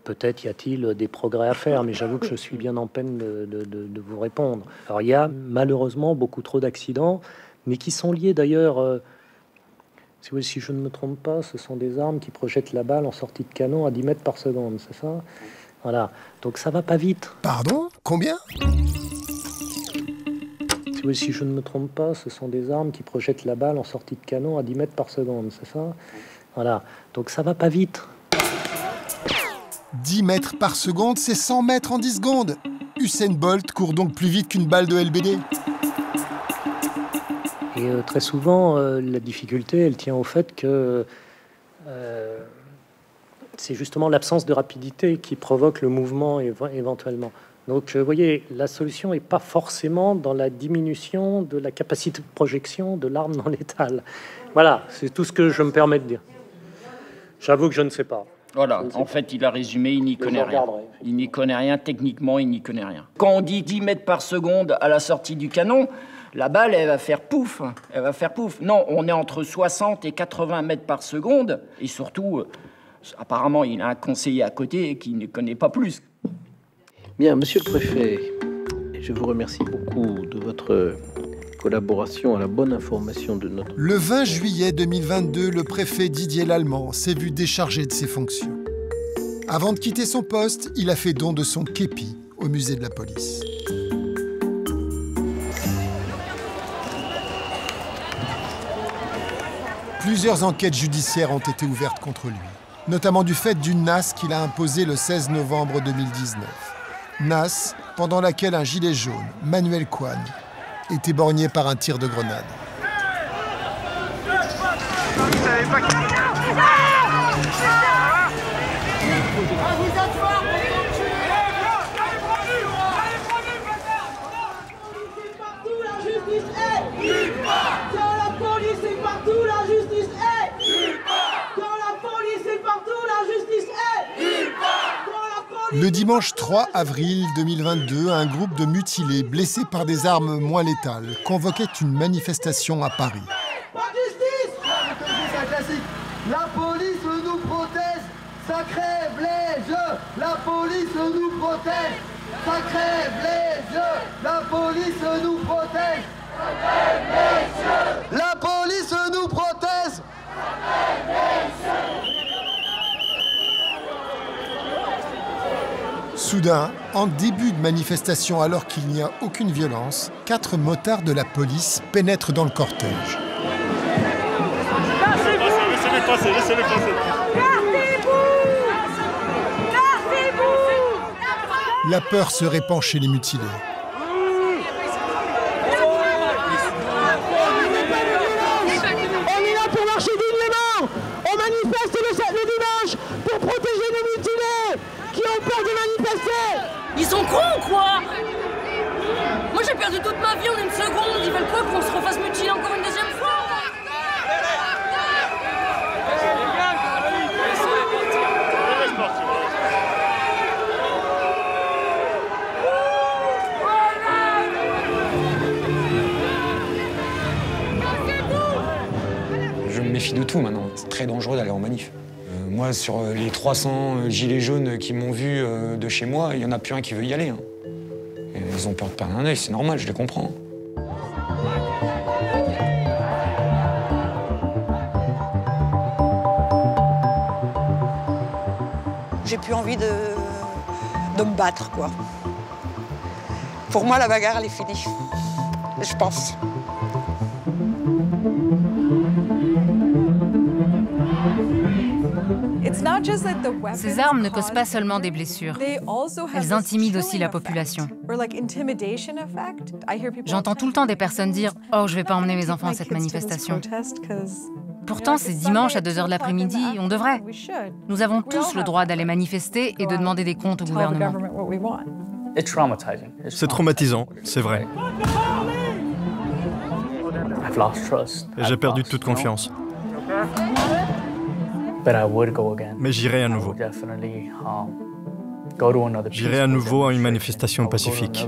Peut-être y a-t-il des progrès à faire, mais j'avoue que je suis bien en peine de vous répondre. Alors, il y a malheureusement beaucoup trop d'accidents, mais qui sont liés d'ailleurs... si je ne me trompe pas, ce sont des armes qui projettent la balle en sortie de canon à 10 mètres par seconde, c'est ça? Voilà, donc ça va pas vite. Pardon? Combien? Si je ne me trompe pas, ce sont des armes qui projettent la balle en sortie de canon à 10 mètres par seconde, c'est ça? Voilà, donc ça va pas vite. 10 mètres par seconde, c'est 100 mètres en 10 secondes. Usain Bolt court donc plus vite qu'une balle de LBD. Et très souvent, la difficulté, elle tient au fait que c'est justement l'absence de rapidité qui provoque le mouvement éventuellement. Donc, vous voyez, la solution n'est pas forcément dans la diminution de la capacité de projection de l'arme non létale. Voilà, c'est tout ce que je me permets de dire. J'avoue que je ne sais pas. Voilà, en fait, il a résumé, il n'y connaît rien. Il n'y connaît rien, techniquement, il n'y connaît rien. Quand on dit 10 mètres par seconde à la sortie du canon, la balle, elle va faire pouf, elle va faire pouf. Non, on est entre 60 et 80 mètres par seconde, et surtout, apparemment, il a un conseiller à côté qui ne connaît pas plus. Bien, monsieur le préfet, je vous remercie beaucoup de votre collaboration à la bonne information de notre... Le 20 juillet 2022, le préfet Didier Lallemand s'est vu déchargé de ses fonctions. Avant de quitter son poste, il a fait don de son képi au musée de la police. Plusieurs enquêtes judiciaires ont été ouvertes contre lui, notamment du fait d'une NAS qu'il a imposée le 16 novembre 2019. NAS, pendant laquelle un gilet jaune, Manuel Kwan, est éborgné par un tir de grenade. Le dimanche 3 avril 2022, un groupe de mutilés blessés par des armes moins létales convoquait une manifestation à Paris. Pas de justice! La police nous protège, ça crève les yeux! La police nous protège, ça crève les La police nous protège. La police nous protège. Soudain, en début de manifestation, alors qu'il n'y a aucune violence, 4 motards de la police pénètrent dans le cortège. Laissez-les passer, laissez-les passer. La peur se répand chez les mutilés. On est là pour marcher dignement. On manifeste le dimanche pour protéger les mutilés qui ont peur de manifester. Ils sont cons, quoi. Moi, j'ai perdu toute ma vie en une seconde. Ils veulent quoi, qu'on se refasse mutiler encore une deuxième fois? Je me méfie de tout maintenant. C'est très dangereux d'aller en manif. Moi, sur les 300 gilets jaunes qui m'ont vu de chez moi, il n'y en a plus un qui veut y aller. Hein. Et ils ont peur de perdre un œil, c'est normal, je les comprends. J'ai plus envie de me battre, quoi. Pour moi, la bagarre, elle est finie. Je pense. Ces armes ne causent pas seulement des blessures, elles intimident aussi la population. J'entends tout le temps des personnes dire « Oh, je vais pas emmener mes enfants à cette manifestation ». Pourtant, c'est dimanche à 2h de l'après-midi, on devrait. Nous avons tous le droit d'aller manifester et de demander des comptes au gouvernement. C'est traumatisant, c'est vrai. Et j'ai perdu toute confiance. Mais j'irai à nouveau. J'irai à nouveau à une manifestation pacifique.